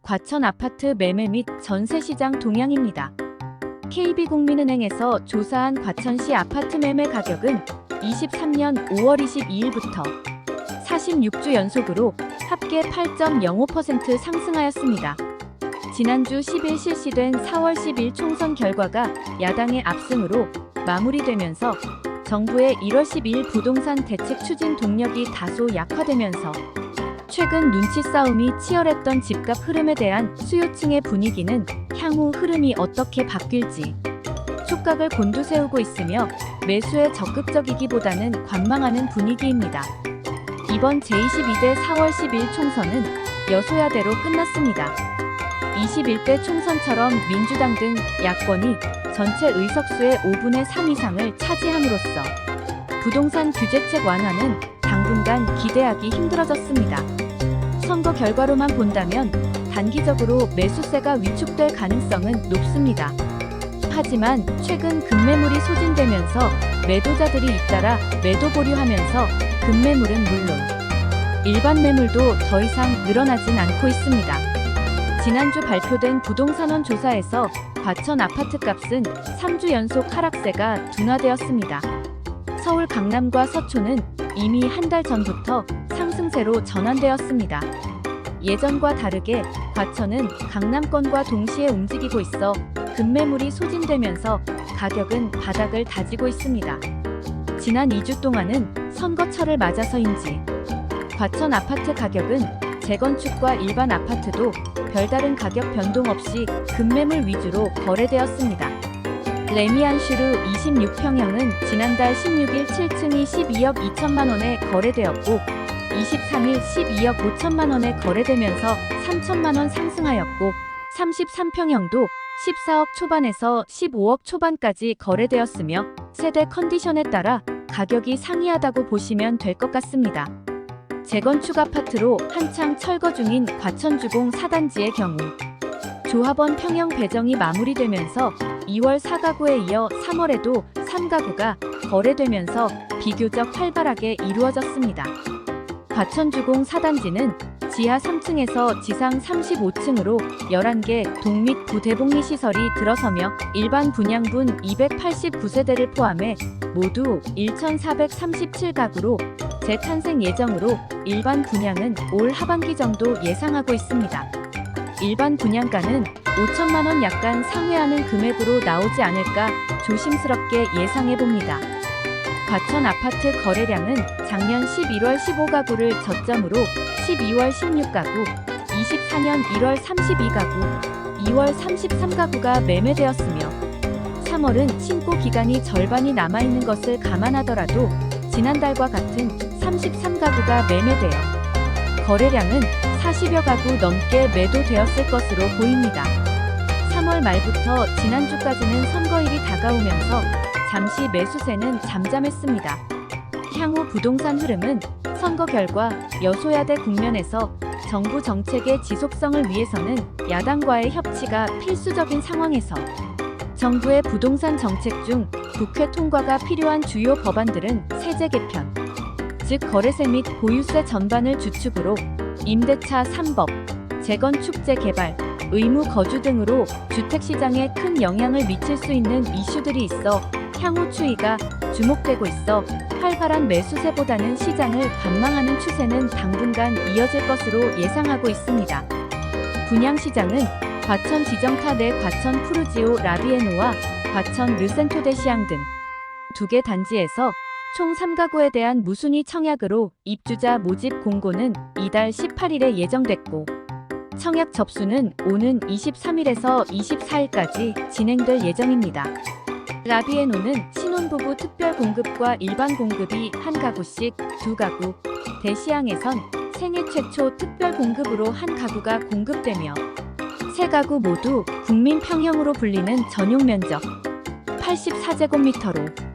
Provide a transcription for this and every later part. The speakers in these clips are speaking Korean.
과천 아파트 매매 및 전세시장 동향입니다. KB국민은행에서 조사한 과천시 아파트 매매 가격은 23년 5월 22일부터 46주 연속으로 합계 8.05% 상승하였습니다. 지난주 10일 실시된 4월 10일 총선 결과가 야당의 압승으로 마무리되면서 정부의 1월 12일 부동산 대책 추진 동력이 다소 약화되면서 최근 눈치 싸움이 치열했던 집값 흐름에 대한 수요층의 분위기는 향후 흐름이 어떻게 바뀔지 촉각을 곤두세우고 있으며 매수에 적극적이기보다는 관망하는 분위기입니다. 이번 제22대 4월 10일 총선은 여소야대로 끝났습니다. 21대 총선처럼 민주당 등 야권이 전체 의석수의 5분의 3 이상을 차지함으로써 부동산 규제책 완화는 당분간 기대하기 힘들어졌습니다. 선거 결과로만 본다면 단기적으로 매수세가 위축될 가능성은 높습니다. 하지만 최근 급매물이 소진되면서 매도자들이 잇따라 매도 보류하면서 급매물은 물론 일반 매물도 더 이상 늘어나진 않고 있습니다. 지난주 발표된 부동산원 조사에서 과천 아파트값은 3주 연속 하락세가 둔화되었습니다. 서울 강남과 서초는 이미 한 달 전부터 상승세로 전환되었습니다. 예전과 다르게 과천은 강남권과 동시에 움직이고 있어 급매물이 소진되면서 가격은 바닥을 다지고 있습니다. 지난 2주 동안은 선거철을 맞아서인지 과천 아파트 가격은 재건축과 일반 아파트도 별다른 가격 변동 없이 급매물 위주로 거래되었습니다. 레미안슈르 26평형은 지난달 16일 7층이 12억 2천만 원에 거래되었고 23일 12억 5천만 원에 거래되면서 3천만 원 상승하였고 33평형도 14억 초반에서 15억 초반까지 거래되었으며 세대 컨디션에 따라 가격이 상이하다고 보시면 될 것 같습니다. 재건축 아파트로 한창 철거 중인 과천주공 4단지의 경우 조합원 평형 배정이 마무리되면서 2월 4가구에 이어 3월에도 3가구가 거래되면서 비교적 활발하게 이루어졌습니다. 과천주공 4단지는 지하 3층에서 지상 35층으로 11개 동 및 부대복리 시설이 들어서며 일반 분양분 289세대를 포함해 모두 1,437가구로 재탄생 예정으로 일반 분양은 올 하반기 정도 예상하고 있습니다. 일반 분양가는 5천만 원 약간 상회하는 금액으로 나오지 않을까 조심스럽게 예상해봅니다. 과천 아파트 거래량은 작년 11월 15가구를 저점으로 12월 16가구, 24년 1월 32가구, 2월 33가구가 매매되었으며 3월은 신고 기간이 절반이 남아있는 것을 감안하더라도 지난달과 같은 33가구가 매매되어 거래량은 40여 가구 넘게 매도되었을 것으로 보입니다. 3월 말부터 지난주까지는 선거일이 다가오면서 잠시 매수세는 잠잠했습니다. 향후 부동산 흐름은 선거 결과 여소야대 국면에서 정부 정책의 지속성을 위해서는 야당과의 협치가 필수적인 상황에서 정부의 부동산 정책 중 국회 통과가 필요한 주요 법안들은 세제 개편, 즉 거래세 및 보유세 전반을 주축으로 임대차 3법, 재건축 재개발, 의무 거주 등으로 주택시장에 큰 영향을 미칠 수 있는 이슈들이 있어 향후 추이가 주목되고 있어 활발한 매수세보다는 시장을 관망하는 추세는 당분간 이어질 것으로 예상하고 있습니다. 분양시장은 과천 지정타 내 과천 푸르지오 라비에노와 과천 르센토데시앙 등 2개 단지에서 총 3가구에 대한 무순위 청약으로 입주자 모집 공고는 이달 18일에 예정됐고 청약 접수는 오는 23일에서 24일까지 진행될 예정입니다. 라비에노는 신혼부부 특별 공급과 일반 공급이 한 가구씩 2가구, 대시앙에선 생애 최초 특별 공급으로 한 가구가 공급되며 3가구 모두 국민평형으로 불리는 전용 면적 84제곱미터로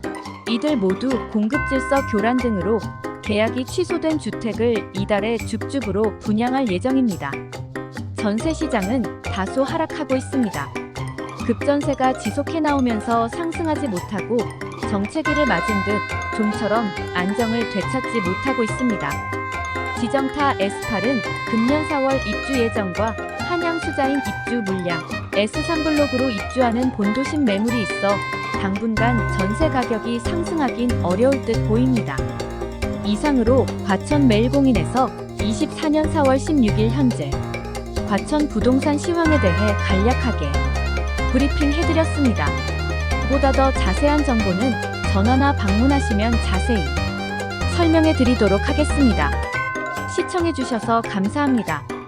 이들 모두 공급질서 교란 등으로 계약이 취소된 주택을 이달에 줍줍으로 분양할 예정입니다. 전세시장은 다소 하락하고 있습니다. 급전세가 지속해 나오면서 상승하지 못하고 정체기를 맞은 듯 좀처럼 안정을 되찾지 못하고 있습니다. 지정타 S8은 금년 4월 입주 예정과 한양 수자인 입주 물량, S3블록으로 입주하는 본도심 매물이 있어 당분간 전세 가격이 상승하긴 어려울 듯 보입니다. 이상으로 과천 매일공인에서 24년 4월 16일 현재 과천 부동산 시황에 대해 간략하게 브리핑 해드렸습니다. 보다 더 자세한 정보는 전화나 방문하시면 자세히 설명해 드리도록 하겠습니다. 시청해 주셔서 감사합니다.